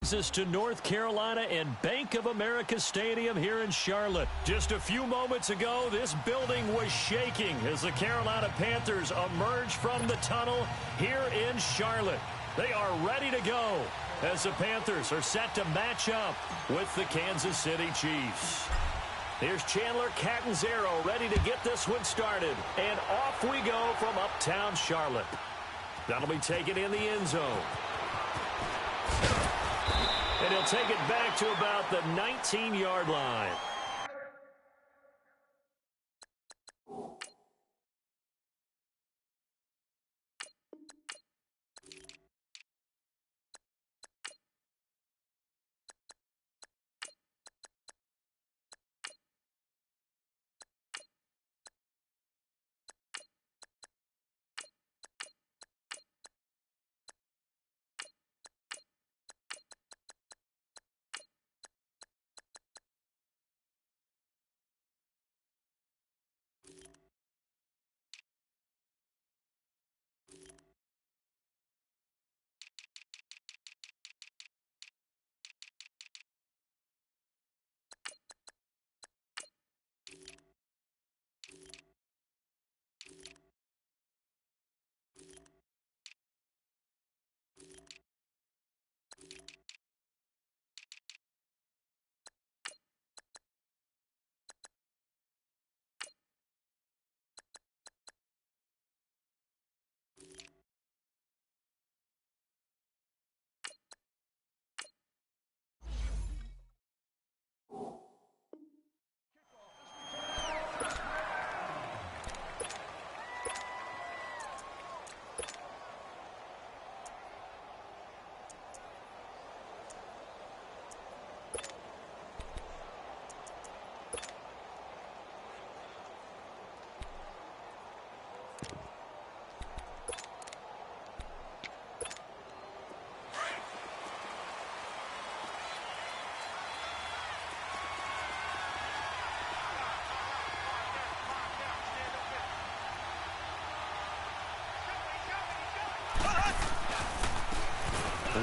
Kansas to North Carolina and Bank of America Stadium here in Charlotte. Just a few moments ago, this building was shaking as the Carolina Panthers emerge from the tunnel here in Charlotte. They are ready to go as the Panthers are set to match up with the Kansas City Chiefs. Here's Chandler Catanzaro ready to get this one started. And off we go from uptown Charlotte. That'll be taken in the end zone. And he'll take it back to about the 19-yard line.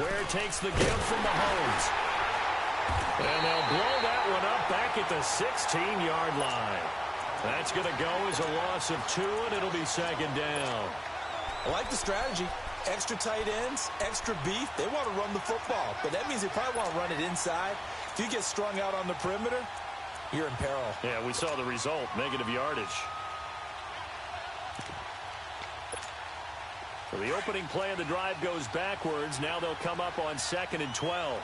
Ware takes the give from Mahomes. And they'll blow that one up back at the 16-yard line. That's going to go as a loss of 2, and it'll be second down. I like the strategy. Extra tight ends, extra beef. They want to run the football, but that means they probably want to run it inside. If you get strung out on the perimeter, you're in peril. Yeah, we saw the result, negative yardage. So the opening play of the drive goes backwards. Now they'll come up on 2nd and 12.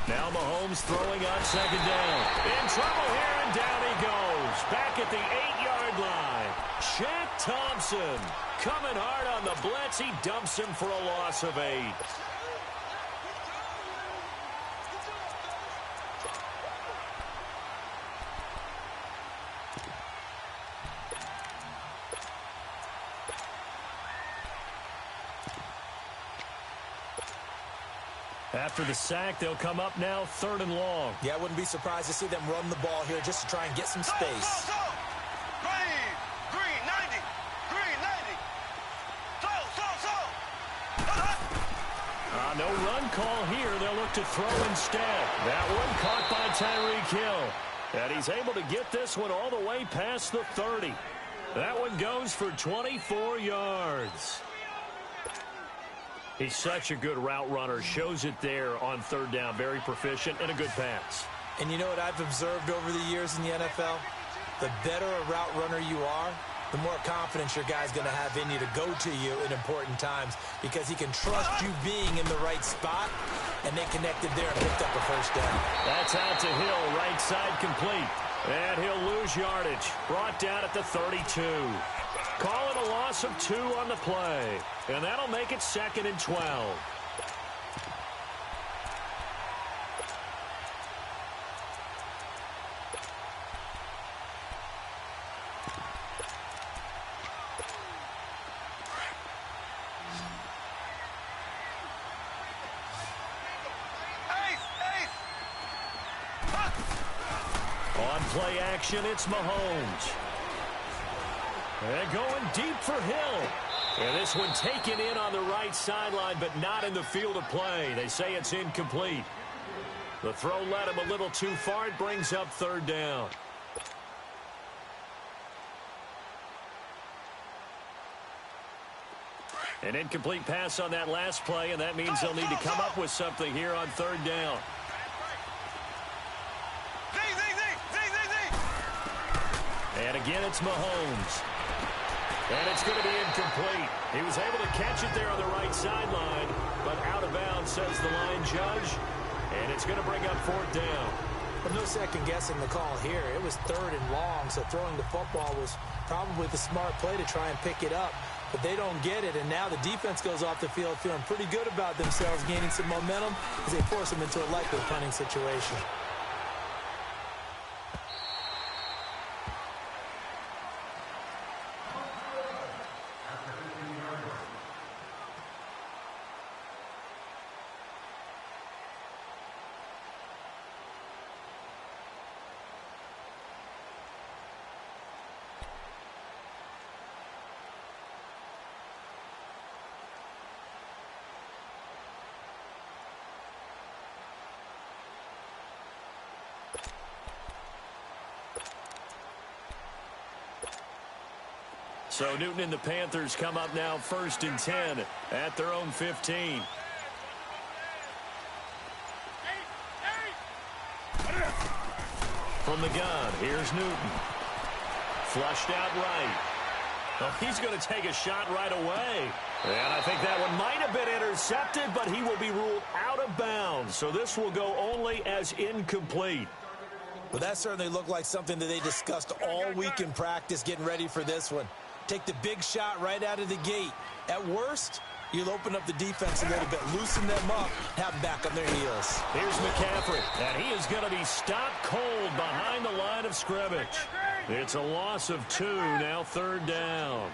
Now Mahomes throwing on 2nd down. In trouble here, and down he goes. Back at the 8-yard line. Shaq Thompson coming hard on the blitz. He dumps him for a loss of 8. After the sack, they'll come up now 3rd and long. Yeah, I wouldn't be surprised to see them run the ball here just to try and get some space. Green 90. No run call here. They'll look to throw instead. That one caught by Tyreek Hill. And he's able to get this one all the way past the 30. That one goes for 24 yards. He's such a good route runner. Shows it there on 3rd down. Very proficient and a good pass. And you know what I've observed over the years in the NFL? The better a route runner you are, the more confidence your guy's going to have in you to go to you in important times because he can trust you being in the right spot, and they connected there and picked up a 1st down. That's out to Hill, right side complete. And he'll lose yardage. Brought down at the 32. Call it a loss of 2 on the play. And that'll make it 2nd and 12. On On play action, it's Mahomes. And going deep for Hill. And this one taken in on the right sideline, but not in the field of play. They say it's incomplete. The throw led him a little too far. It brings up third down. An incomplete pass on that last play, and that means they'll need to come up with something here on third down. And again, it's Mahomes. And it's going to be incomplete. He was able to catch it there on the right sideline, but out of bounds, says the line judge. And it's going to bring up fourth down. Well, no second guessing the call here. It was third and long, so throwing the football was probably the smart play to try and pick it up. But they don't get it, and now the defense goes off the field feeling pretty good about themselves, gaining some momentum as they force them into a likely punting situation. So Newton and the Panthers come up now 1st and 10 at their own 15. From the gun, here's Newton. Flushed out right. Well, he's going to take a shot right away. And I think that one might have been intercepted, but he will be ruled out of bounds. So this will go only as incomplete. Well, that certainly looked like something that they discussed all week in practice getting ready for this one. Take the big shot right out of the gate. At worst, you'll open up the defense a little bit, loosen them up, have them back on their heels. Here's McCaffrey, and he is going to be stopped cold behind the line of scrimmage. It's a loss of 2, now third down.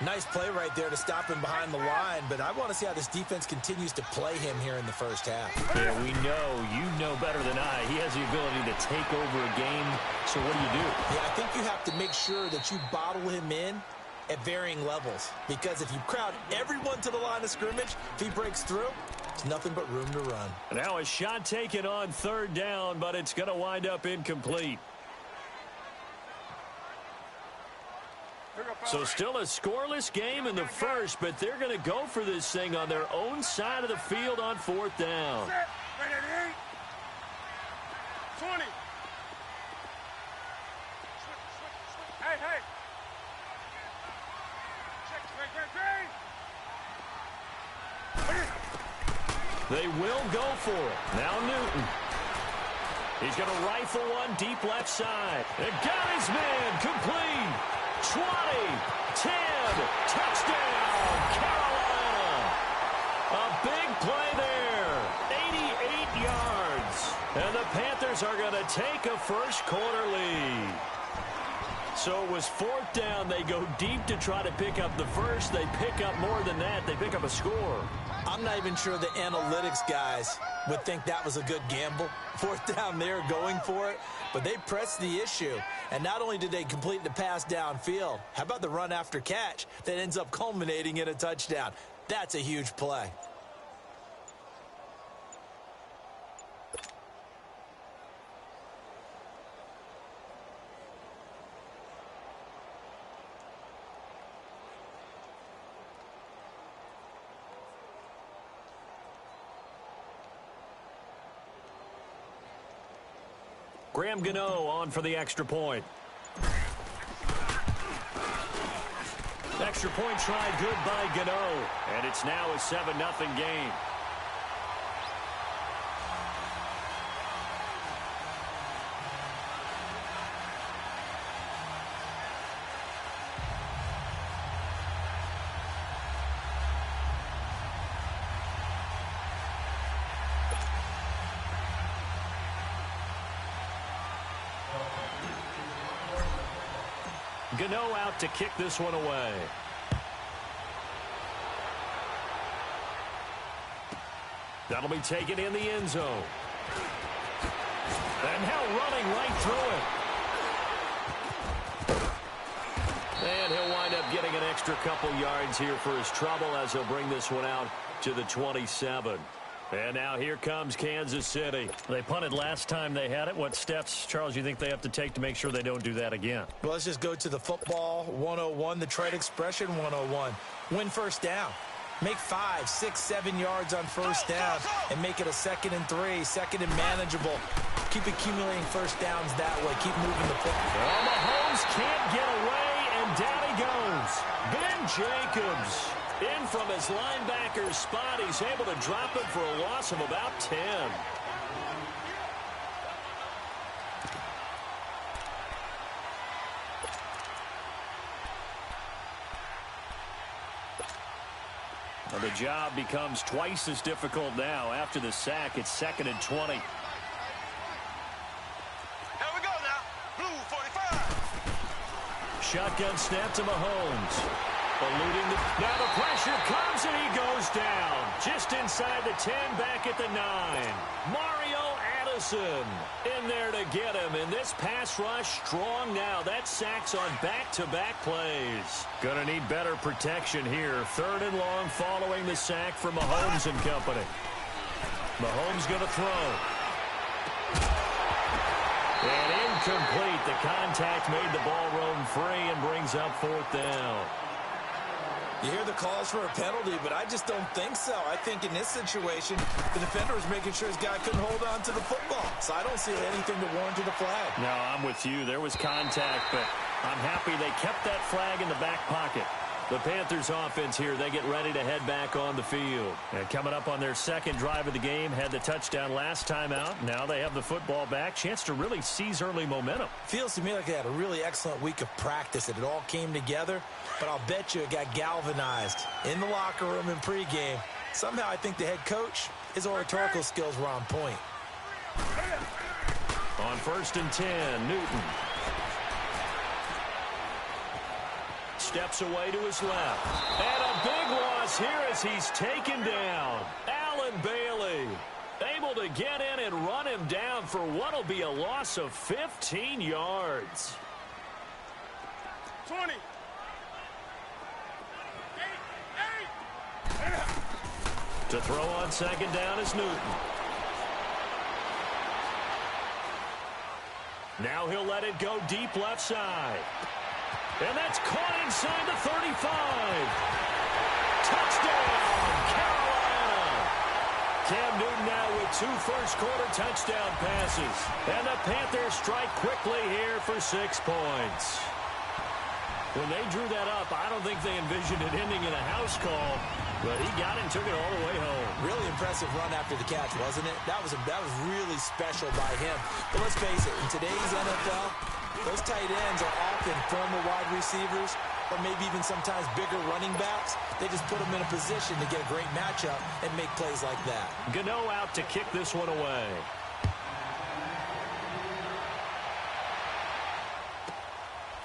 Nice play right there to stop him behind the line, but I want to see how this defense continues to play him here in the first half. Yeah, we know. You know better than I. He has the ability to take over a game, so what do you do? Yeah, I think you have to make sure that you bottle him in at varying levels, because if you crowd everyone to the line of scrimmage, if he breaks through, there's nothing but room to run. Now a shot taken on third down, but it's going to wind up incomplete. So still a scoreless game in the first, but they're going to go for this thing on their own side of the field on fourth down. 20. Hey. They will go for it. Now Newton. He's going to rifle one deep left side. And got his man complete. 20, 10, touchdown, Carolina. A big play there. 88 yards. And the Panthers are going to take a first quarter lead. So it was fourth down. They go deep to try to pick up the first. They pick up more than that. They pick up a score. I'm not even sure the analytics guys would think that was a good gamble. Fourth down there going for it. But they pressed the issue. And not only did they complete the pass downfield, how about the run after catch that ends up culminating in a touchdown? That's a huge play. Graham Gano on for the extra point. Extra point try good by Gano. And it's now a 7-0 game. Gano out to kick this one away. That'll be taken in the end zone. And now running right through it. extra couple yards here for his trouble as he'll bring this one out to the 27. And now here comes Kansas City. They punted last time they had it. What steps, Charles, you think they have to take to make sure they don't do that again? Well, let's just go to the football 101, the trade expression 101. Win first down. Make 5, 6, 7 yards on first down and make it a 2nd and 3, second and manageable. Keep accumulating first downs that way. Keep moving the football. Well, Mahomes can't get away, and down he goes. Ben Jacobs in from his linebacker spot. He's able to drop it for a loss of about 10. Well, the job becomes twice as difficult now. After the sack, it's 2nd and 20. Here we go now. Blue 45. Shotgun snap to Mahomes. Eluding now the pressure comes and he goes down. Just inside the 10, back at the 9. Mario Addison in there to get him. And this pass rush strong now. That sack's on back-to-back plays. Gonna need better protection here. 3rd and long following the sack from Mahomes and company. Mahomes gonna throw. And incomplete. The contact made the ball roam free and brings up 4th down. You hear the calls for a penalty, but I just don't think so. I think in this situation, the defender was making sure his guy couldn't hold on to the football. So I don't see anything to warrant the flag. No, I'm with you. There was contact, but I'm happy they kept that flag in the back pocket. The Panthers offense here, they get ready to head back on the field. And coming up on their 2nd drive of the game, had the touchdown last time out. Now they have the football back. Chance to really seize early momentum. Feels to me like they had a really excellent week of practice. It all came together, but I'll bet you it got galvanized in the locker room in pregame. Somehow I think the head coach, his oratorical skills were on point. On 1st and 10, Newton. Steps away to his left. And a big loss here as he's taken down. Allen Bailey able to get in and run him down for what will be a loss of 15 yards. 20. To throw on 2nd down is Newton. Now he'll let it go deep left side. And that's caught inside the 35. Touchdown, Carolina. Cam Newton now with 2 first-quarter touchdown passes. And the Panthers strike quickly here for 6 points. When they drew that up, I don't think they envisioned it ending in a house call, but he got it and took it all the way home. Really impressive run after the catch, wasn't it? That was really special by him. But let's face it, in today's NFL, those tight ends are often former wide receivers or maybe even sometimes bigger running backs. They just put them in a position to get a great matchup and make plays like that. Gano out to kick this one away.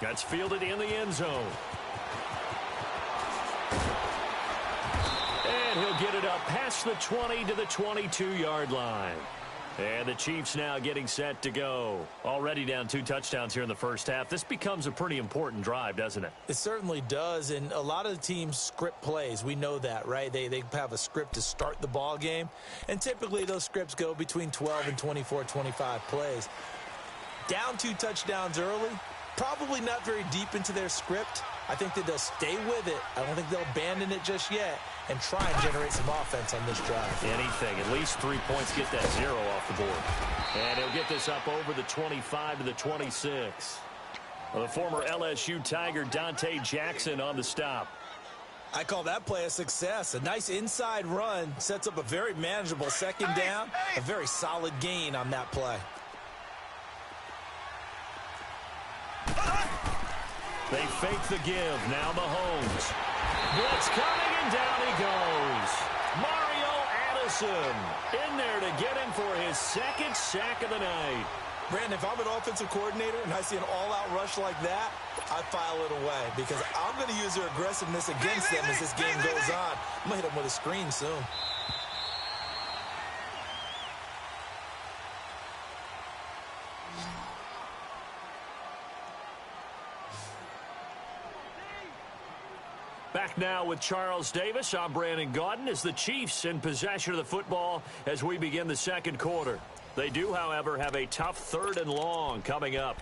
That's fielded in the end zone. And he'll get it up past the 20 to the 22-yard line. And the Chiefs now getting set to go. Already down 2 touchdowns here in the first half. This becomes a pretty important drive, doesn't it? It certainly does, and a lot of the teams script plays. We know that, right? They have a script to start the ball game, and typically those scripts go between 12 and 24, 25 plays. Down 2 touchdowns early, probably not very deep into their script. I think that they'll stay with it. I don't think they'll abandon it just yet and try and generate some offense on this drive. Anything. At least 3 points. Get that 0 off the board. And he'll get this up over the 25 to the 26. Well, the former LSU Tiger Dante Jackson on the stop. I call that play a success. A nice inside run sets up a very manageable 2nd down. A very solid gain on that play. They fake the give. Now Mahomes. Blitz coming, and down he goes. Mario Addison in there to get him for his 2nd sack of the night. Brandon, if I'm an offensive coordinator and I see an all-out rush like that, I file it away because I'm going to use their aggressiveness against them as this game goes on. I'm going to hit them with a screen soon. Back now with Charles Davis. I'm Brandon Gaudin as the Chiefs in possession of the football as we begin the second quarter. They do, however, have a tough 3rd and long coming up.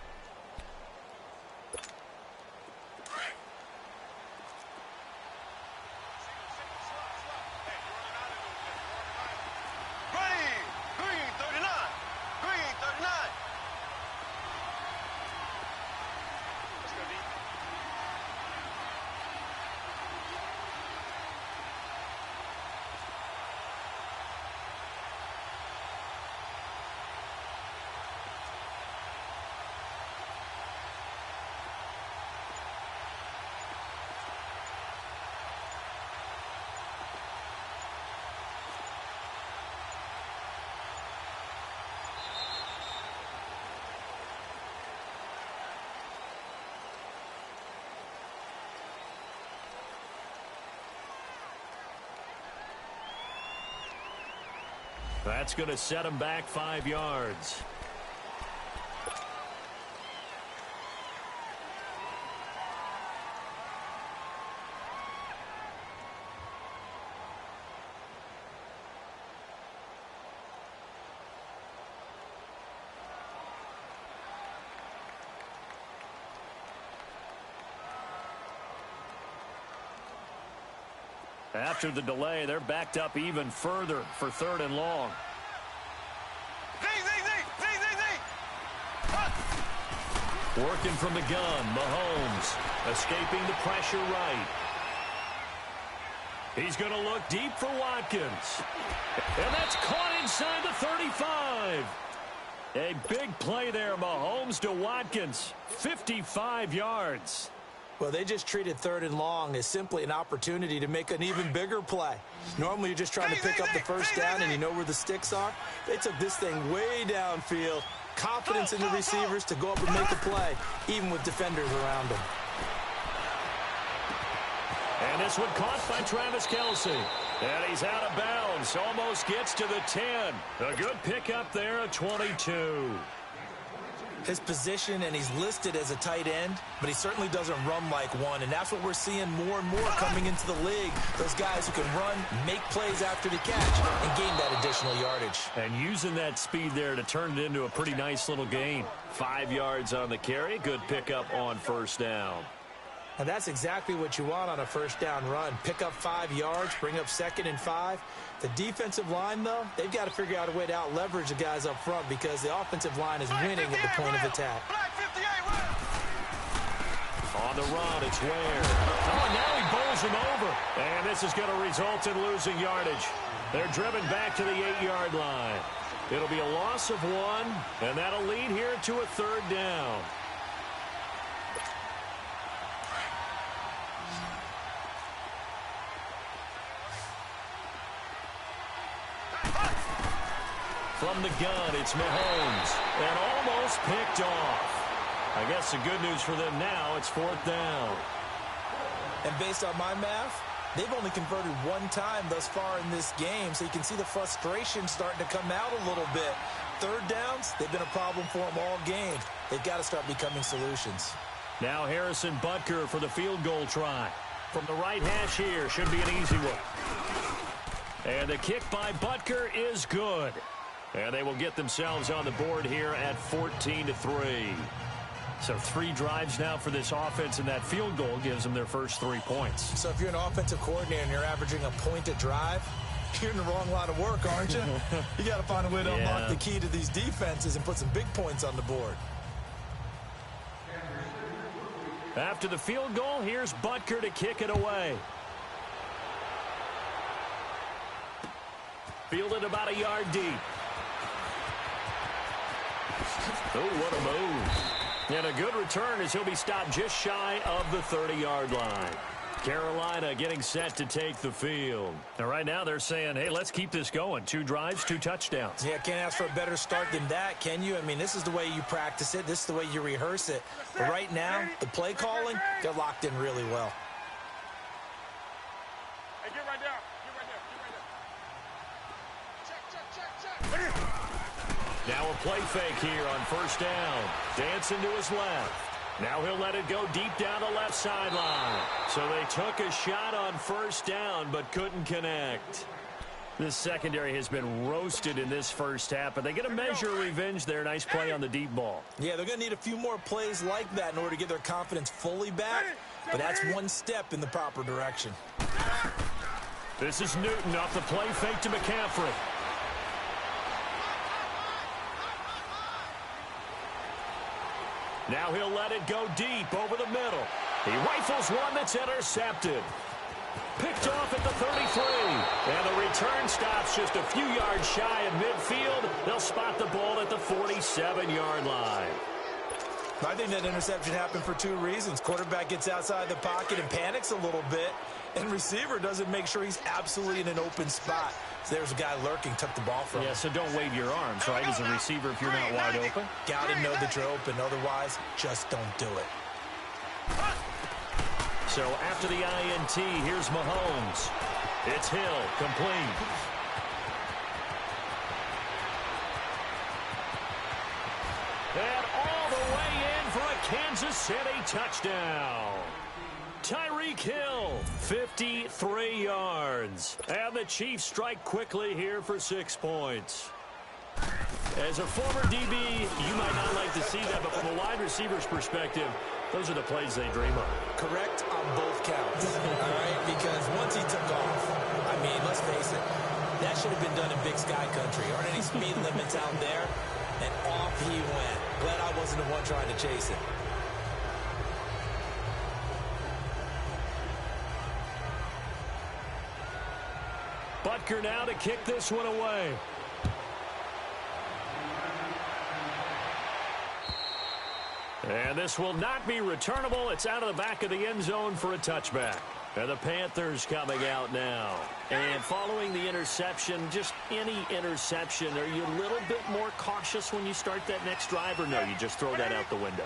That's going to set him back 5 yards. After the delay, they're backed up even further for 3rd and long. Working from the gun, Mahomes escaping the pressure right. He's going to look deep for Watkins. And that's caught inside the 35. A big play there, Mahomes to Watkins. 55 yards. Well, they just treated 3rd and long as simply an opportunity to make an even bigger play. Normally, you're just trying to pick up the first down and you know where the sticks are. They took this thing way downfield. Confidence in the receivers to go up and make a play, even with defenders around them. And this one caught by Travis Kelce. And he's out of bounds. Almost gets to the 10. A good pickup there at 22. His position, and he's listed as a tight end, but he certainly doesn't run like one, and that's what we're seeing more and more coming into the league. Those guys who can run, make plays after the catch, and gain that additional yardage. And using that speed there to turn it into a pretty nice little gain. 5 yards on the carry, good pickup on 1st down. And that's exactly what you want on a 1st down run. Pick up 5 yards, bring up 2nd and 5. The defensive line, though, they've got to figure out a way to out-leverage the guys up front because the offensive line is winning at the point of attack. On the run, it's Ware. Oh, and now he bowls him over. And this is going to result in losing yardage. They're driven back to the 8-yard line. It'll be a loss of 1, and that'll lead here to a 3rd down. From the gun, it's Mahomes. And almost picked off. I guess the good news for them now, it's 4th down. And based on my math, they've only converted 1 time thus far in this game, so you can see the frustration starting to come out a little bit. 3rd downs, they've been a problem for them all game. They've got to start becoming solutions. Now Harrison Butker for the field goal try. From the right hash here, should be an easy one. And the kick by Butker is good. And they will get themselves on the board here at 14-3. So 3 drives now for this offense, and that field goal gives them their first 3 points. So if you're an offensive coordinator and you're averaging a point a drive, you're in the wrong line of work, aren't you? You got to find a way to unlock the key to these defenses and put some big points on the board. After the field goal, here's Butker to kick it away. Fielded about a yard deep. Oh, what a move. And a good return as he'll be stopped just shy of the 30-yard line. Carolina getting set to take the field. And right now they're saying, hey, let's keep this going. 2 drives, 2 touchdowns. Yeah, can't ask for a better start than that, can you? I mean, this is the way you practice it. This is the way you rehearse it. But right now, the play calling got locked in really well. Hey, get right there. Get right there. Get right there. Check. Now a play fake here on 1st down. Dancing to his left. Now he'll let it go deep down the left sideline. So they took a shot on first down but couldn't connect. This secondary has been roasted in this first half, but they get a measure of revenge there. Nice play on the deep ball. Yeah, they're going to need a few more plays like that in order to get their confidence fully back, but that's one step in the proper direction. This is Newton off the play fake to McCaffrey. Now he'll let it go deep over the middle. He rifles one that's intercepted. Picked off at the 33. And the return stops just a few yards shy of midfield. They'll spot the ball at the 47-yard line. I think that interception happened for two reasons. Quarterback gets outside the pocket and panics a little bit, and receiver doesn't make sure he's absolutely in an open spot. So there's a guy lurking, took the ball from him. Yeah, so don't wave your arms, right, as a receiver if you're not wide open. Got to know that you're open. Otherwise, just don't do it. So after the INT, here's Mahomes. It's Hill, complete. And all the way in for a Kansas City touchdown. Tyreek Hill, 53 yards. And the Chiefs strike quickly here for 6 points. As a former DB, you might not like to see that, but from a wide receiver's perspective, those are the plays they dream of. Correct on both counts, all right? Because once he took off, I mean, let's face it, that should have been done in Big Sky Country. Aren't any speed limits out there? And off he went. Glad I wasn't the one trying to chase it. Butker now to kick this one away. And this will not be returnable. It's out of the back of the end zone for a touchback. And the Panthers coming out now. And following the interception, just any interception, are you a little bit more cautious when you start that next drive, or no, you just throw that out the window?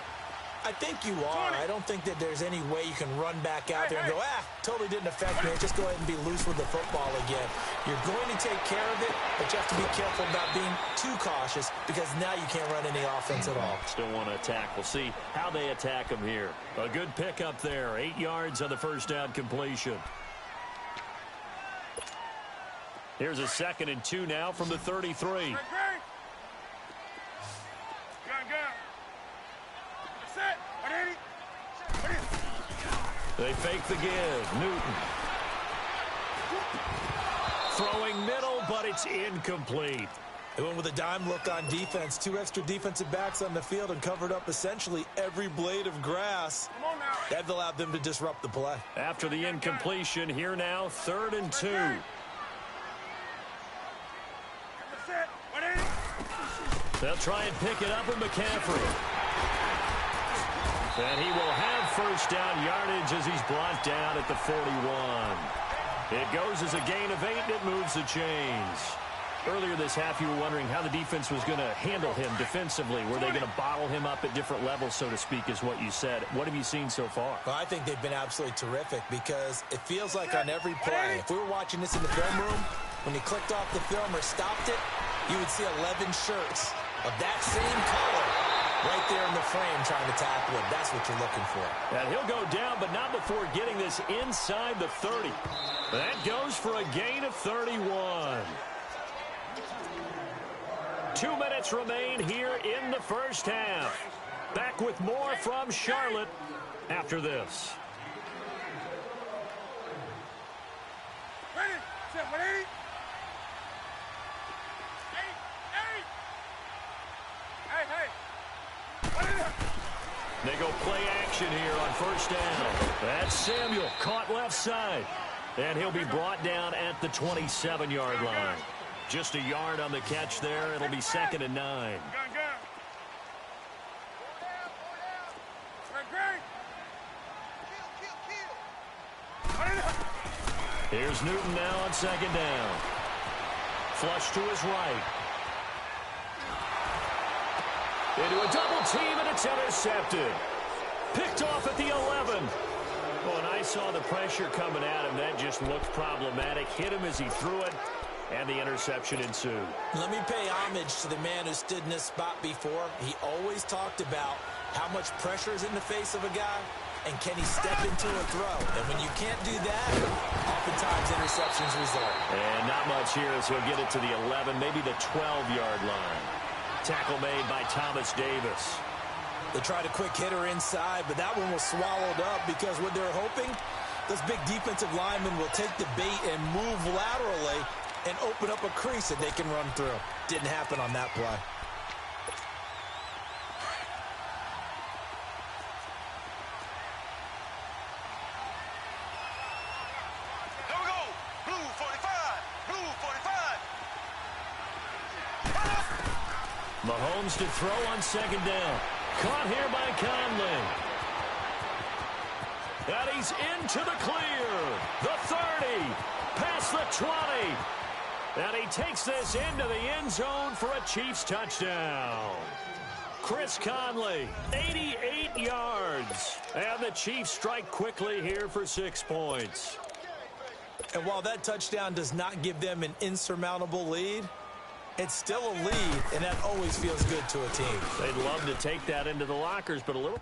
I think you are. I don't think that there's any way you can run back out there and go, totally didn't affect me. Just go ahead and be loose with the football again. You're going to take care of it, but you have to be careful about being too cautious because now you can't run any offense at all. Still want to attack. We'll see how they attack them here. A good pickup there. 8 yards on the first down completion. Here's a 2nd and 2 now from the 33. They fake the give. Newton. Throwing middle, but it's incomplete. They went with a dime look on defense. 2 extra defensive backs on the field and covered up essentially every blade of grass. That allowed them to disrupt the play. After the incompletion, here now, 3rd and 2. They'll try and pick it up with McCaffrey. And he will have first down yardage as he's brought down at the 41. It goes as a gain of 8, and it moves the chains. Earlier this half, you were wondering how the defense was going to handle him defensively. Were they going to bottle him up at different levels, so to speak, is what you said. What have you seen so far? Well, I think they've been absolutely terrific because it feels like on every play, if we were watching this in the film room, when you clicked off the film or stopped it, you would see 11 shirts of that same color right there in the frame trying to tackle him. That's what you're looking for. And he'll go down, but not before getting this inside the 30. That goes for a gain of 31. 2 minutes remain here in the first half. Back with more from Charlotte after this. Ready, set, 180. They go play action here on first down. That's Samuel caught left side. And he'll be brought down at the 27-yard line. Just a yard on the catch there. It'll be 2nd and 9. Here's Newton now on 2nd down. Flush to his right. Into a double team, and it's intercepted. Picked off at the 11. Well, and I saw the pressure coming at him. That just looked problematic. Hit him as he threw it. And the interception ensued. Let me pay homage to the man who stood in this spot before. He always talked about how much pressure is in the face of a guy, and can he step into a throw. And when you can't do that, oftentimes interceptions result. And not much here as he'll get it to the 11, maybe the 12-yard line. Tackle made by Thomas Davis. They tried a quick hitter inside, but that one was swallowed up because what they're hoping, those big defensive linemen will take the bait and move laterally and open up a crease that they can run through. Didn't happen on that play. Here we go. Blue 45. Blue 45. Mahomes to throw on second down. Caught here by Conley. And he's into the clear. The 30. Past the 20. And he takes this into the end zone for a Chiefs touchdown. Chris Conley, 88 yards. And the Chiefs strike quickly here for 6 points. And while that touchdown does not give them an insurmountable lead, it's still a lead, and that always feels good to a team. They'd love to take that into the lockers, but a little...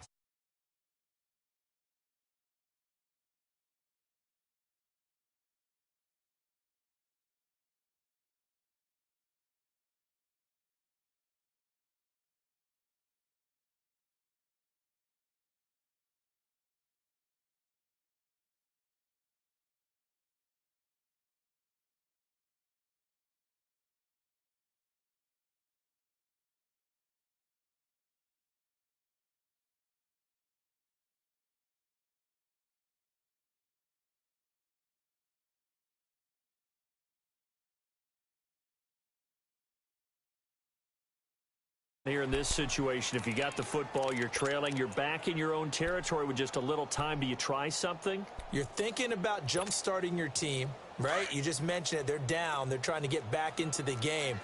Here in this situation, if you got the football, you're trailing, you're back in your own territory with just a little time. Do you try something? You're thinking about jump-starting your team, right? You just mentioned it. They're down. They're trying to get back into the game.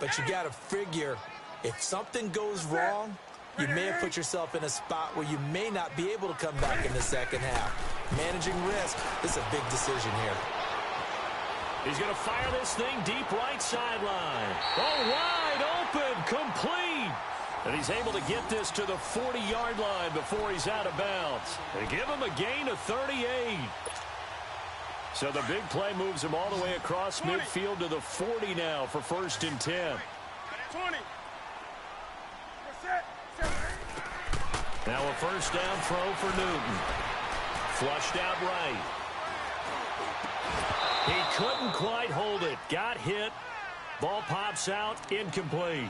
But you got to figure, if something goes wrong, you may have put yourself in a spot where you may not be able to come back in the second half. Managing risk, this is a big decision here. He's going to fire this thing deep right sideline. Oh, wide open, complete. And he's able to get this to the 40-yard line before he's out of bounds. They give him a gain of 38. So the big play moves him all the way across midfield to the 40 now for 1st and 10. 20. Now a first down throw for Newton. Flushed out right. He couldn't quite hold it. Got hit. Ball pops out. Incomplete.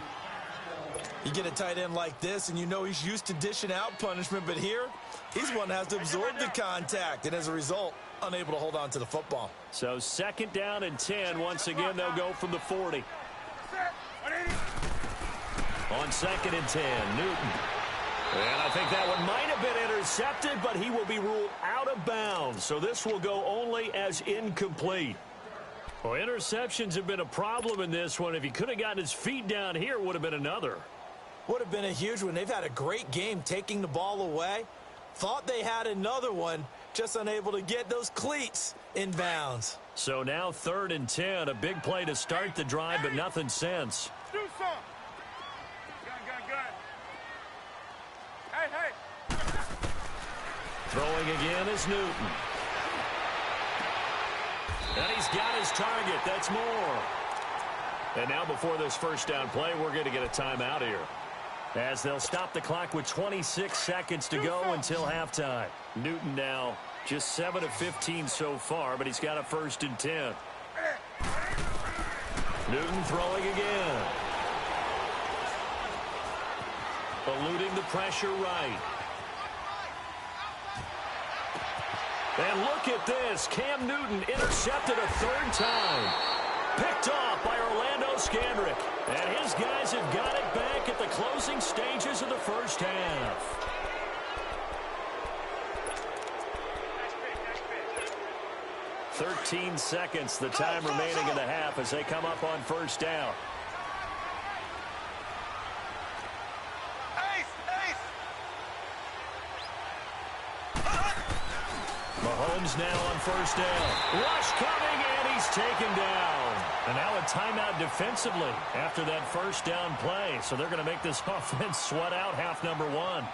You get a tight end like this, and you know he's used to dishing out punishment, but here, he's one that has to absorb the contact, and as a result, unable to hold on to the football. So 2nd down and 10. Once again, they'll go from the 40. On 2nd and 10, Newton. And I think that one might have been intercepted, but he will be ruled out of bounds. So this will go only as incomplete. Well, interceptions have been a problem in this one. If he could have gotten his feet down here, it would have been another. Would have been a huge one. They've had a great game taking the ball away. Thought they had another one, just unable to get those cleats in bounds. So now 3rd and 10, a big play to start the drive, but nothing since. Do something. Gun. Hey. Throwing again is Newton. And he's got his target. That's more. And now before this first down play, we're going to get a timeout here, as they'll stop the clock with 26 seconds to go until halftime. Newton now just 7 of 15 so far, but he's got a 1st and 10. Newton throwing again. Eluding the pressure right. And look at this. Cam Newton intercepted a 3rd time. Picked off by Orlando Skandrick. And his guys have got it back at the closing stages of the first half. Nice pick. 13 seconds, the time remaining in the half as they come up on 1st down. Mahomes now on 1st down. Rush coming, and he's taken down. And now a timeout defensively after that first down play. So they're going to make this offense sweat out half number one.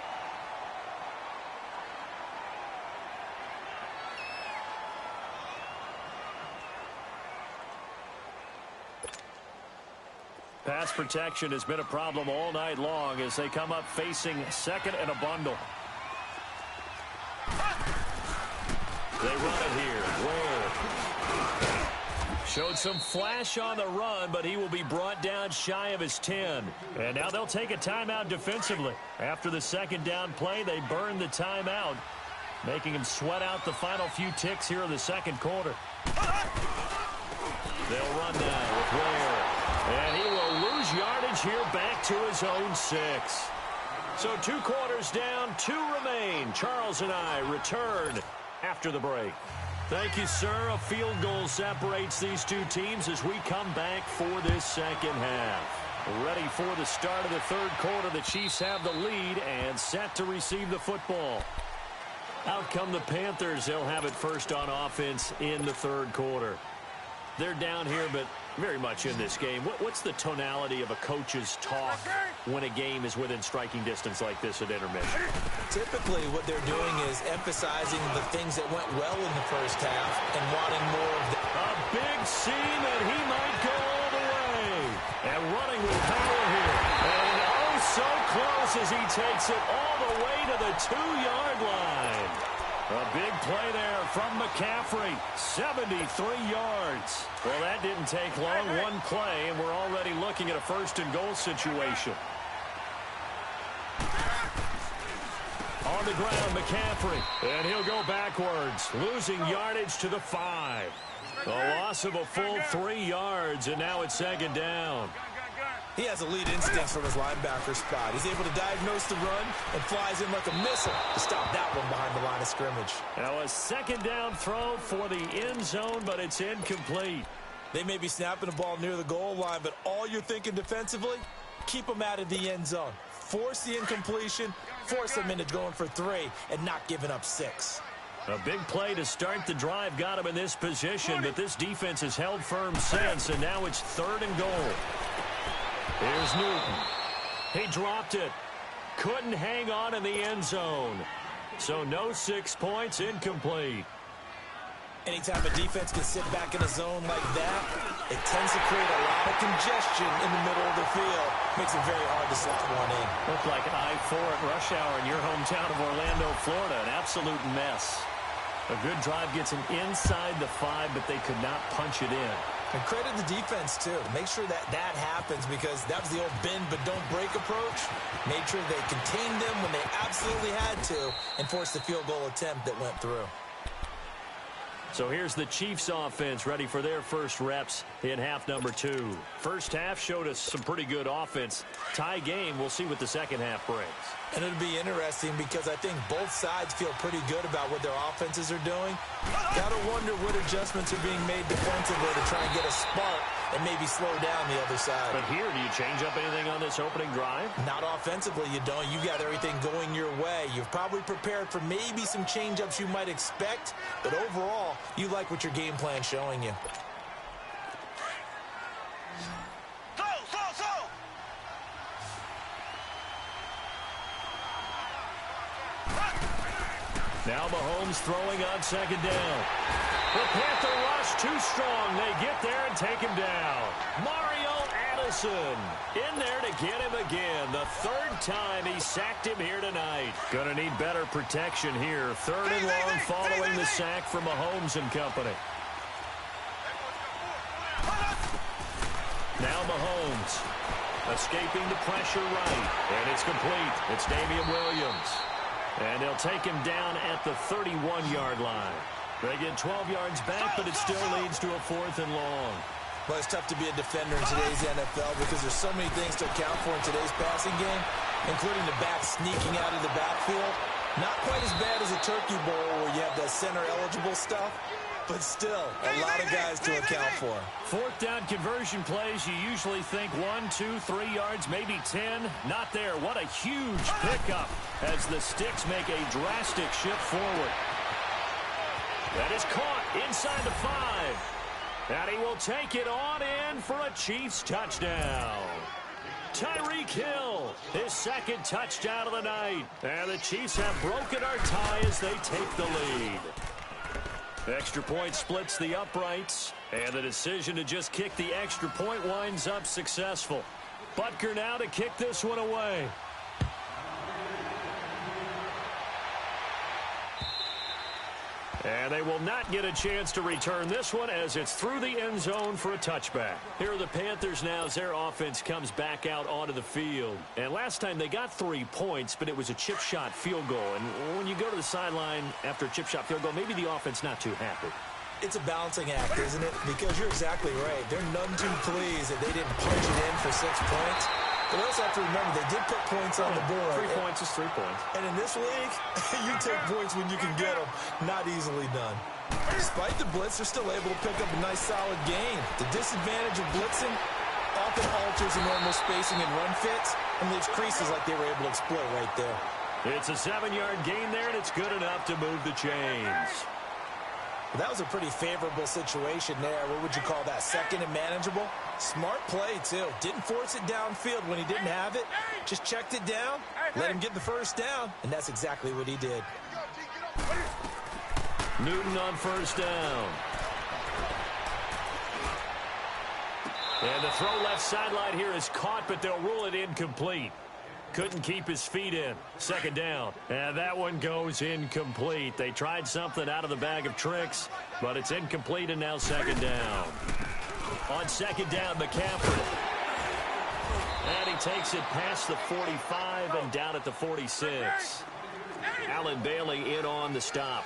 Pass protection has been a problem all night long as they come up facing second and a bundle. They run it here. Ware showed some flash on the run, but he will be brought down shy of his 10. And now they'll take a timeout defensively. After the second down play, they burn the timeout, making him sweat out the final few ticks here in the second quarter. They'll run now with Ware. And he will lose yardage here back to his own 6. So 2 quarters down, 2 remain. Charles and I return after the break. Thank you, sir. A field goal separates these two teams as we come back for this second half. Ready for the start of the third quarter. The Chiefs have the lead and set to receive the football. Out come the Panthers. They'll have it first on offense in the third quarter. They're down here, but very much in this game. What's the tonality of a coach's talk when a game is within striking distance like this at intermission? Typically, what they're doing is emphasizing the things that went well in the first half and wanting more of the... A big seam, and he might go all the way. And running with power here. And oh, so close as he takes it all the way to the 2-yard line. A big play there from McCaffrey, 73 yards. Well, that didn't take long, one play, and we're already looking at a first and goal situation. On the ground, McCaffrey, and he'll go backwards, losing yardage to the 5. A loss of a full 3 yards, and now it's second down. He has elite instincts from his linebacker spot. He's able to diagnose the run and flies in like a missile to stop that one behind the line of scrimmage. Now a second down throw for the end zone, but it's incomplete. They may be snapping the ball near the goal line, but all you're thinking defensively, keep them out of the end zone. Force the incompletion, force them into going for 3 and not giving up 6. A big play to start the drive got him in this position, but this defense has held firm since, and now it's third and goal. Here's Newton. He dropped it. Couldn't hang on in the end zone. So no 6 points, incomplete. Anytime a defense can sit back in a zone like that, it tends to create a lot of congestion in the middle of the field. Makes it very hard to slot one in. Looked like I-4 at rush hour in your hometown of Orlando, Florida. An absolute mess. A good drive gets him inside the 5, but they could not punch it in. And credit the defense, too. Make sure that that happens because that was the old bend but don't break approach. Made sure they contained them when they absolutely had to and forced the field goal attempt that went through. So here's the Chiefs offense ready for their first reps in half number 2. First half showed us some pretty good offense. Tie game, we'll see what the second half brings. And it'll be interesting because I think both sides feel pretty good about what their offenses are doing. Gotta wonder what adjustments are being made defensively to try and get a spark and maybe slow down the other side. But here, do you change up anything on this opening drive? Not offensively, you don't. You got everything going your way. You've probably prepared for maybe some change-ups you might expect, but overall, you like what your game plan's showing you. Now Mahomes throwing on second down. The Panther rush too strong. They get there and take him down. Mario Addison in there to get him again. The third time he sacked him here tonight. Gonna need better protection here. Third and long following the sack from Mahomes and company. Now Mahomes escaping the pressure right. And it's complete. It's Damian Williams. And they'll take him down at the 31-yard line. They get 12 yards back, but it still leads to a 4th and long. Well, it's tough to be a defender in today's NFL because there's so many things to account for in today's passing game, including the back sneaking out of the backfield. Not quite as bad as a turkey bowl where you have the center-eligible stuff, but still a lot of guys to account for. 4th down conversion plays, you usually think 1, 2, 3 yards, maybe 10. Not there. What a huge pickup as the Sticks make a drastic shift forward. That is caught inside the 5. And he will take it on in for a Chiefs touchdown. Tyreek Hill, his second touchdown of the night. And the Chiefs have broken our tie as they take the lead. Extra point splits the uprights. And the decision to just kick the extra point winds up successful. Butker now to kick this one away. And they will not get a chance to return this one as it's through the end zone for a touchback. Here are the Panthers now as their offense comes back out onto the field. And last time they got 3 points, but it was a chip shot field goal. And when you go to the sideline after a chip shot field goal, maybe the offense not too happy. It's a balancing act, isn't it? Because you're exactly right. They're none too pleased that they didn't punch it in for 6 points. But you also have to remember, they did put points on the board. 3 points is 3 points. And in this league, you take points when you can get them. Not easily done. Despite the blitz, they're still able to pick up a nice, solid gain. The disadvantage of blitzing often alters the normal spacing and run fits and leaves creases like they were able to exploit right there. It's a 7-yard gain there, and it's good enough to move the chains. That was a pretty favorable situation there. What would you call that? Second and manageable? Smart play, too. Didn't force it downfield when he didn't have it. Just checked it down, let him get the first down, and that's exactly what he did. Newton on first down. And the throw left sideline here is caught, but they'll rule it incomplete. Couldn't keep his feet in. Second down. And that one goes incomplete. They tried something out of the bag of tricks, but it's incomplete and now second down. On second down, McCaffrey. And he takes it past the 45 and down at the 46. Allen Bailey in on the stop.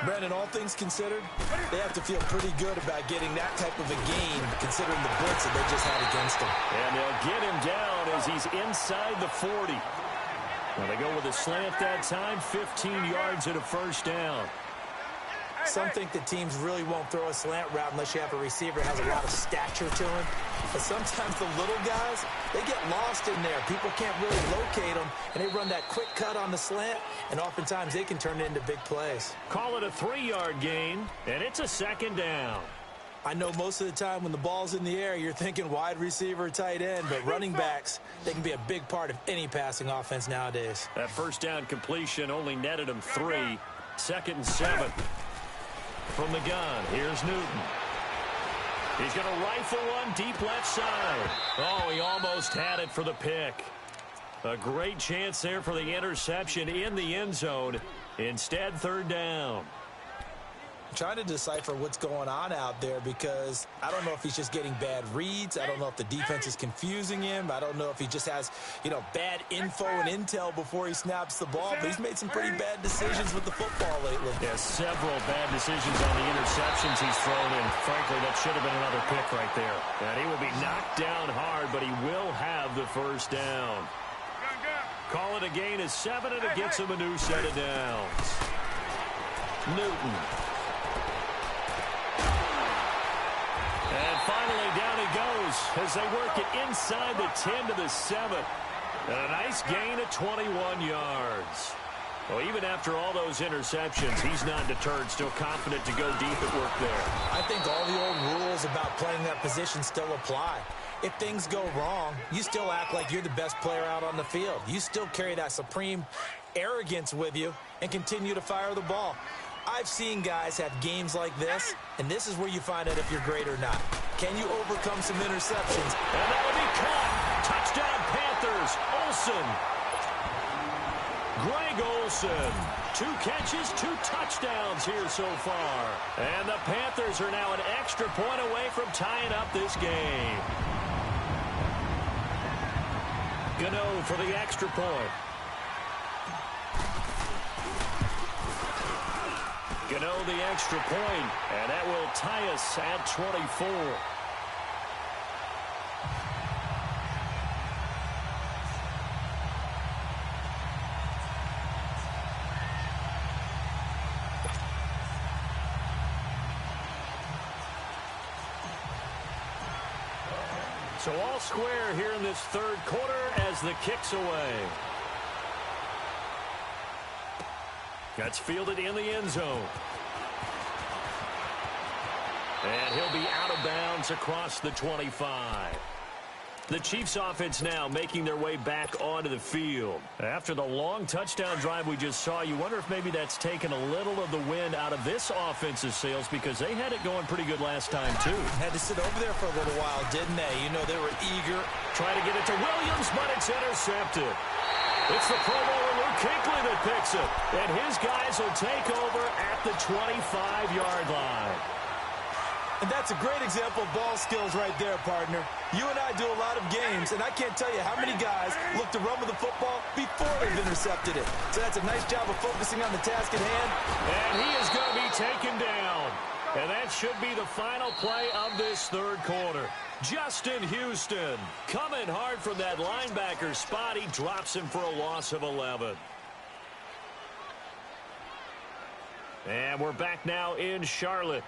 Brandon, all things considered, they have to feel pretty good about getting that type of a gain, considering the blitz that they just had against him. And they'll get him down as he's inside the 40. Well, they go with a slant that time, 15 yards and a first down. Some think that teams really won't throw a slant route unless you have a receiver that has a lot of stature to him. But sometimes the little guys, they get lost in there. People can't really locate them, and they run that quick cut on the slant, and oftentimes they can turn it into big plays. Call it a 3-yard gain, and it's a second down. I know most of the time when the ball's in the air, you're thinking wide receiver, tight end, but running backs, they can be a big part of any passing offense nowadays. That first down completion only netted him 3. Second and 7. From the gun, here's Newton. He's going to rifle one deep left side. Oh, he almost had it for the pick. A great chance there for the interception in the end zone. Instead, third down. I'm trying to decipher what's going on out there because I don't know if he's just getting bad reads. I don't know if the defense is confusing him. I don't know if he just has, bad info and intel before he snaps the ball. But he's made some pretty bad decisions with the football lately. Yeah, several bad decisions on the interceptions he's thrown in. Frankly, that should have been another pick right there. And he will be knocked down hard, but he will have the first down. Call it a gain of 7, and it gets him a new set of downs. Newton. And finally, down he goes as they work it inside the 10 to the 7. And a nice gain of 21 yards. Well, even after all those interceptions, he's not deterred, still confident to go deep at work there. I think all the old rules about playing that position still apply. If things go wrong, you still act like you're the best player out on the field. You still carry that supreme arrogance with you and continue to fire the ball. I've seen guys have games like this, and this is where you find out if you're great or not. Can you overcome some interceptions? And that'll be caught. Touchdown Panthers. Olsen. Greg Olsen. 2 catches, 2 touchdowns here so far. And the Panthers are now an extra point away from tying up this game. Gano for the extra point. Gano the extra point, and that will tie us at 24. So all square here in this third quarter as the kick's away. That's fielded in the end zone. And he'll be out of bounds across the 25. The Chiefs offense now making their way back onto the field. After the long touchdown drive we just saw, you wonder if maybe that's taken a little of the wind out of this offense's sails because they had it going pretty good last time, too. Had to sit over there for a little while, didn't they? You know, they were eager. Trying to get it to Williams, but it's intercepted. It's the Pro Bowler Luke Kuechly that picks it. And his guys will take over at the 25-yard line. And that's a great example of ball skills right there, partner. You and I do a lot of games, and I can't tell you how many guys look to run with the football before they've intercepted it. So that's a nice job of focusing on the task at hand. And he is going to be taken down. And that should be the final play of this third quarter. Justin Houston coming hard from that linebacker spot. He drops him for a loss of 11. And we're back now in Charlotte.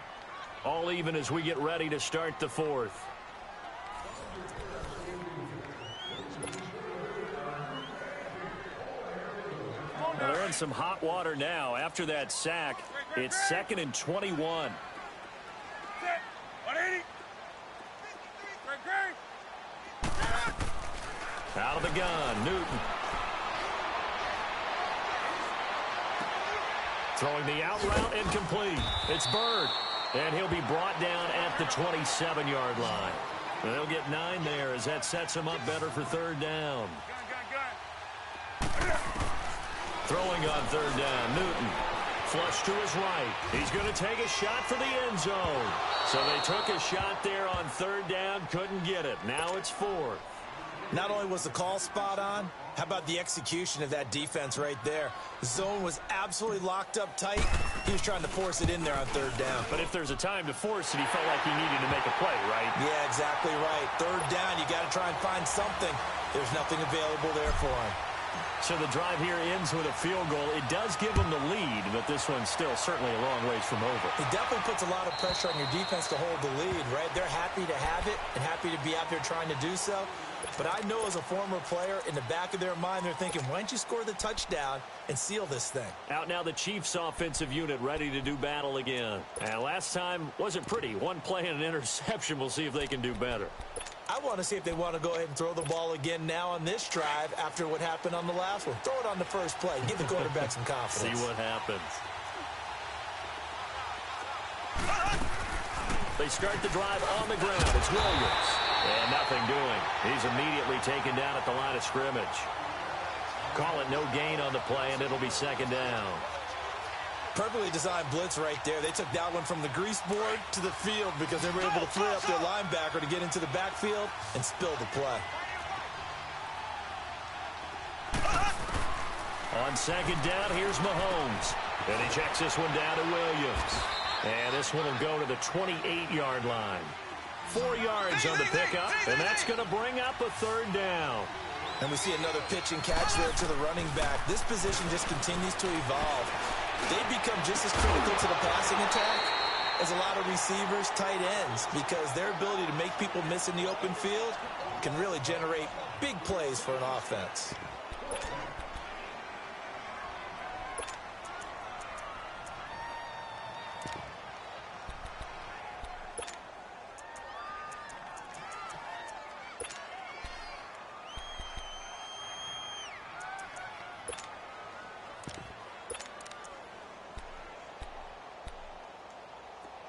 All even as we get ready to start the fourth. Well, they're in some hot water now. After that sack, it's 2nd and 21. Out of the gun, Newton. Throwing the out route incomplete. It's Bird. And he'll be brought down at the 27-yard line. They'll get 9 there as that sets him up better for third down. Throwing on third down, Newton. Flush to his right. He's going to take a shot for the end zone. So they took a shot there on third down, couldn't get it. Now it's 4th. Not only was the call spot on, how about the execution of that defense right there? The zone was absolutely locked up tight. He was trying to force it in there on third down. But if there's a time to force it, he felt like he needed to make a play, right? Yeah, exactly right. Third down, you got to try and find something. There's nothing available there for him. So the drive here ends with a field goal. It does give them the lead, but this one's still certainly a long ways from over. It definitely puts a lot of pressure on your defense to hold the lead, right? They're happy to have it and happy to be out there trying to do so. But I know as a former player, in the back of their mind, they're thinking, why don't you score the touchdown and seal this thing? Out now the Chiefs offensive unit ready to do battle again. And last time wasn't pretty. One play and an interception. We'll see if they can do better. I want to see if they want to go ahead and throw the ball again now on this drive after what happened on the last one. Throw it on the first play. Give the quarterback some confidence. See what happens. They start the drive on the ground. It's Williams. And nothing doing. He's immediately taken down at the line of scrimmage. Call it no gain on the play, and it'll be second down. Perfectly designed blitz right there. They took that one from the grease board to the field because they were able to free up their linebacker to get into the backfield and spill the play. On second down, here's Mahomes. And he checks this one down to Williams. And this one will go to the 28-yard line. 4 yards on the pickup, and that's going to bring up a third down. And we see another pitch and catch there to the running back. This position just continues to evolve. They become just as critical to the passing attack as a lot of receivers, tight ends, because their ability to make people miss in the open field can really generate big plays for an offense.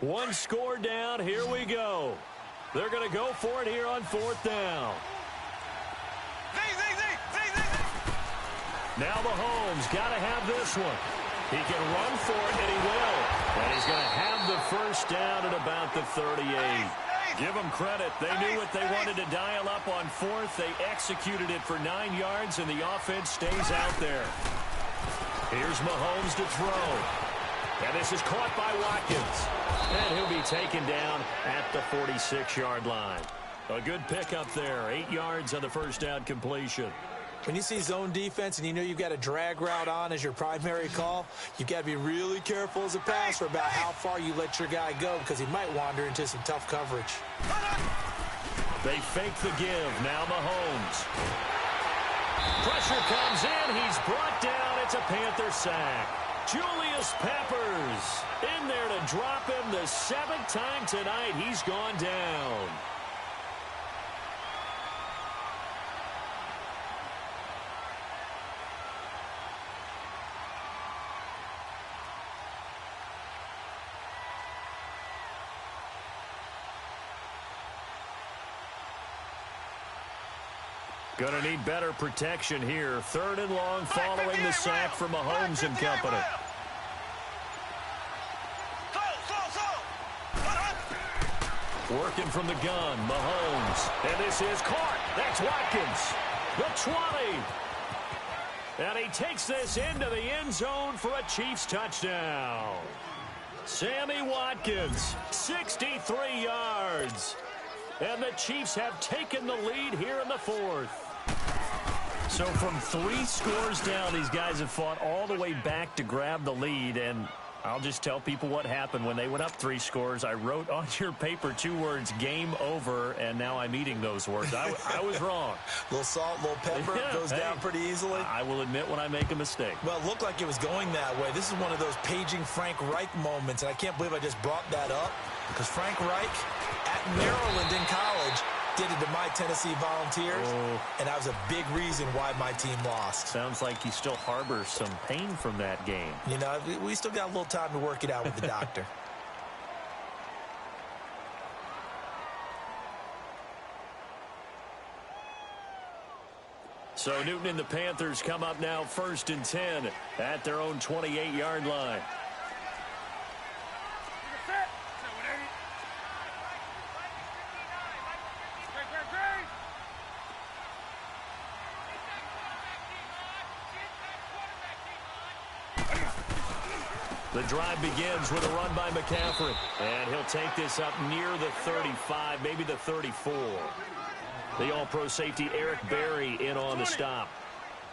One score down. Here we go. They're going to go for it here on fourth down. Now Mahomes got to have this one. He can run for it, and he will. And he's going to have the first down at about the 38. Give them credit. They knew what they wanted to dial up on fourth. They executed it for 9 yards, and the offense stays out there. Here's Mahomes to throw. And this is caught by Watkins. And he'll be taken down at the 46-yard line. A good pickup there. 8 yards on the first down completion. When you see zone defense and you know you've got a drag route on as your primary call, you've got to be really careful as a passer about how far you let your guy go because he might wander into some tough coverage. They fake the give. Now Mahomes. Pressure comes in. He's brought down. It's a Panther sack. Julius Peppers in there to drop him the 7th time tonight. He's gone down. Going to need better protection here. 3rd and long following the sack from Mahomes and company. Working from the gun, Mahomes. And this is caught. That's Watkins. The 20. And he takes this into the end zone for a Chiefs touchdown. Sammy Watkins, 63 yards. And the Chiefs have taken the lead here in the 4th. So from 3 scores down, these guys have fought all the way back to grab the lead. And I'll just tell people what happened when they went up 3 scores. I wrote on your paper 2 words, game over, and now I'm eating those words. I was wrong. A little salt, a little pepper, goes down pretty easily. I will admit when I make a mistake. Well, it looked like it was going that way. This is one of those paging Frank Reich moments, and I can't believe I just brought that up because Frank Reich at Maryland in college did it to my Tennessee Volunteers, and that was a big reason why my team lost. Sounds like you still harbor some pain from that game. You know, we still got a little time to work it out with the doctor. So Newton and the Panthers come up now 1st and 10 at their own 28-yard line. The drive begins with a run by McCaffrey. And he'll take this up near the 35, maybe the 34. The all-pro safety Eric Berry in on the stop.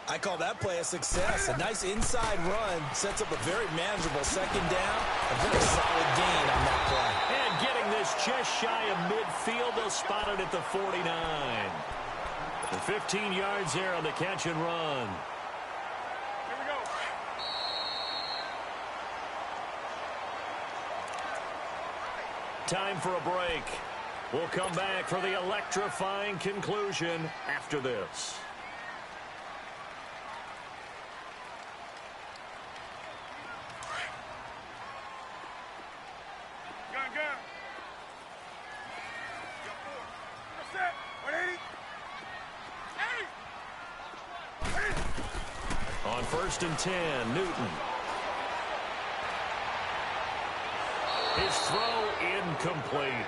I call that play a success. A nice inside run sets up a very manageable 2nd down. A very solid gain on that play. And getting this just shy of midfield, they'll spot it at the 49. The 15 yards there on the catch and run. Time for a break. We'll come back for the electrifying conclusion after this. On 1st and 10, Newton. His throw incomplete.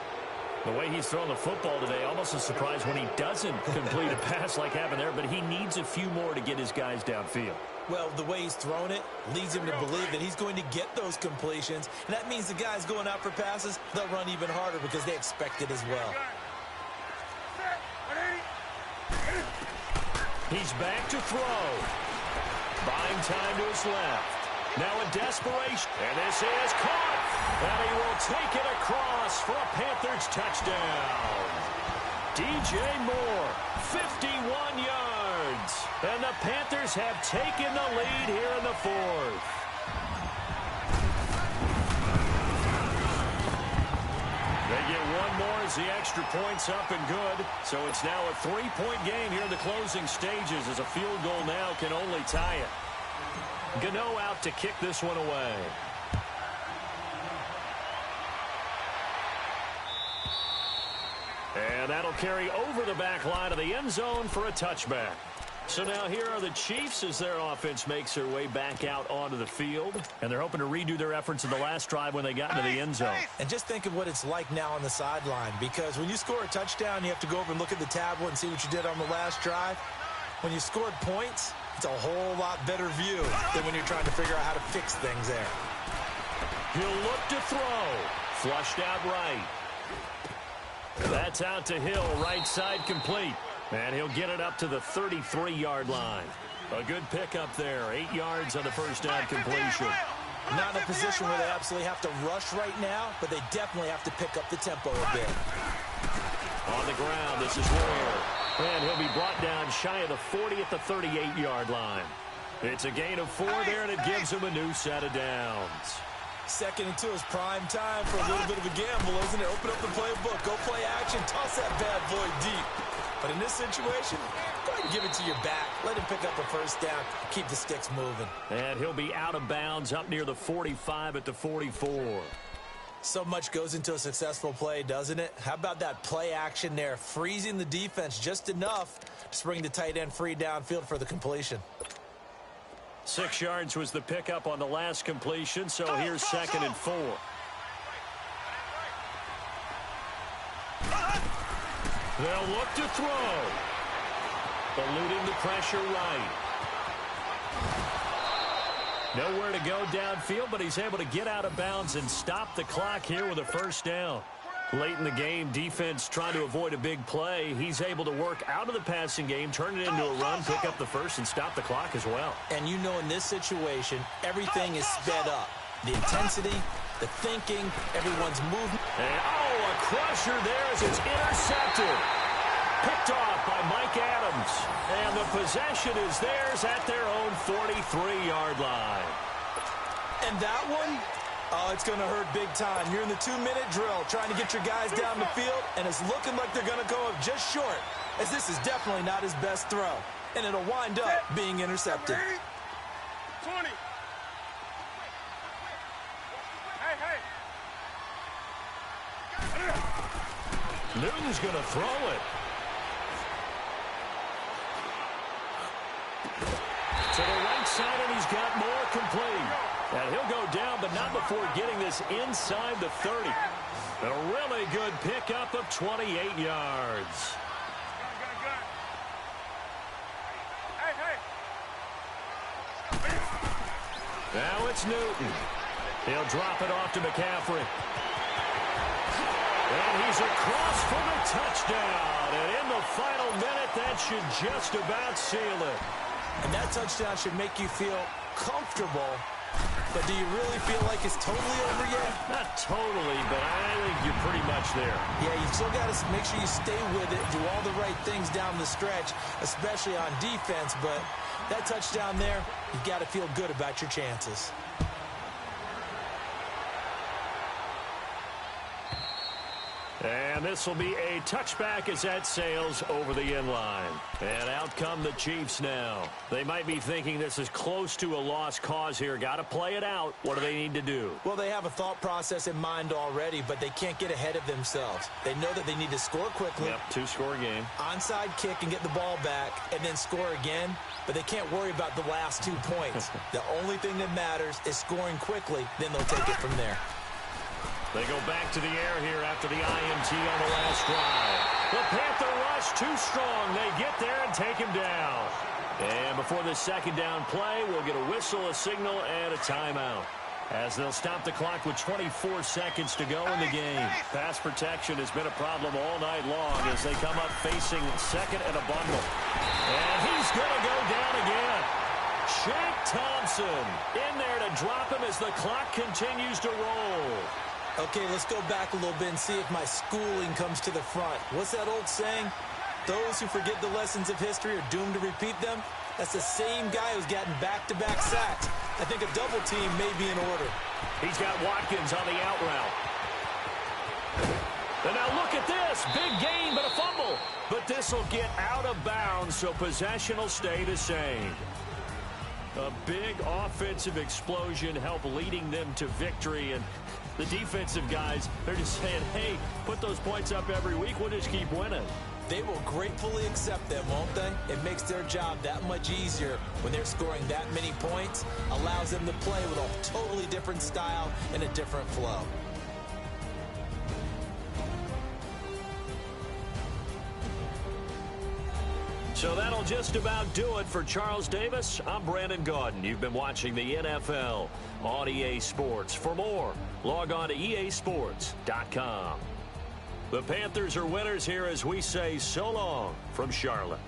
The way he's thrown the football today, almost a surprise when he doesn't complete a pass like happened there, but he needs a few more to get his guys downfield. Well, the way he's thrown it leads him to believe that he's going to get those completions, and that means the guys going out for passes, they'll run even harder because they expect it as well. He's back to throw. Buying time to his left. Now in desperation, and this is caught. And he will take it across for a Panthers touchdown. DJ Moore, 51 yards. And the Panthers have taken the lead here in the 4th. They get one more as the extra point's up and good. So it's now a 3-point game here in the closing stages as a field goal now can only tie it. Gano out to kick this one away. And that'll carry over the back line of the end zone for a touchback. So now here are the Chiefs as their offense makes their way back out onto the field. And they're hoping to redo their efforts in the last drive when they got into the end zone. And just think of what it's like now on the sideline, because when you score a touchdown, you have to go over and look at the tablet and see what you did on the last drive. When you scored points, it's a whole lot better view than when you're trying to figure out how to fix things there. He'll look to throw. Flushed out right. That's out to Hill, right side complete. And he'll get it up to the 33-yard line. A good pickup there. 8 yards on the first down completion. Not in a position where they absolutely have to rush right now, but they definitely have to pick up the tempo a bit. On the ground, this is Ware. And he'll be brought down shy of the 40 at the 38-yard line. It's a gain of 4 there, and it gives him a new set of downs. 2nd and 2 is prime time for a little bit of a gamble, isn't it? Open up the playbook, go play action, toss that bad boy deep. But in this situation, go ahead and give it to your back. Let him pick up a first down, keep the sticks moving. And he'll be out of bounds up near the 45 at the 44. So much goes into a successful play, doesn't it? How about that play action there, freezing the defense just enough to spring the tight end free downfield for the completion. 6 yards was the pickup on the last completion, so here's 2nd and 4. They'll look to throw. Eluding the pressure right. Nowhere to go downfield, but he's able to get out of bounds and stop the clock here with a first down. Late in the game, defense trying to avoid a big play. He's able to work out of the passing game, turn it into a run, pick up the first, and stop the clock as well. And you know in this situation, everything is sped up. The intensity, the thinking, everyone's movement. And, a crusher there as it's intercepted. Picked off by Mike Adams. And the possession is theirs at their own 43-yard line. And that one, it's going to hurt big time. You're in the 2-minute drill trying to get your guys down the field, and it's looking like they're going to go up just short, as this is definitely not his best throw. And it'll wind up being intercepted. 20. Newton's going to throw it. To the right side, and he's got more complete. And he'll go down, but not before getting this inside the 30. A really good pickup of 28 yards. Now it's Newton. He'll drop it off to McCaffrey. And he's across for the touchdown. And in the final minute, that should just about seal it. And that touchdown should make you feel comfortable. But do you really feel like it's totally over yet? Not totally, but I think you're pretty much there. Yeah, you've still got to make sure you stay with it, do all the right things down the stretch, especially on defense. But that touchdown there, you've got to feel good about your chances. And this will be a touchback as that sails over the end line. And out come the Chiefs now. They might be thinking this is close to a lost cause here. Got to play it out. What do they need to do? Well, they have a thought process in mind already, but they can't get ahead of themselves. They know that they need to score quickly. Yep, 2-score game. Onside kick and get the ball back and then score again. But they can't worry about the last 2 points. The only thing that matters is scoring quickly. Then they'll take it from there. They go back to the air here after the INT on the last drive. The Panther rush too strong. They get there and take him down. And before the second down play, we'll get a whistle, a signal, and a timeout. As they'll stop the clock with 24 seconds to go in the game. Pass protection has been a problem all night long as they come up facing second and a bundle. And he's going to go down again. Shaq Thompson in there to drop him as the clock continues to roll. Okay, let's go back a little bit and see if my schooling comes to the front. What's that old saying? Those who forget the lessons of history are doomed to repeat them. That's the same guy who's gotten back-to-back sacks. I think a double team may be in order. He's got Watkins on the out route. And now look at this. Big gain, but a fumble. But this will get out of bounds, so possession will stay the same. A big offensive explosion helped leading them to victory, and the defensive guys, they're just saying, hey, put those points up every week. We'll just keep winning. They will gratefully accept them, won't they? It makes their job that much easier when they're scoring that many points. Allows them to play with a totally different style and a different flow. So that'll just about do it for Charles Davis. I'm Brandon Gaudin. You've been watching the NFL on EA Sports. For more, log on to easports.com. The Panthers are winners here as we say so long from Charlotte.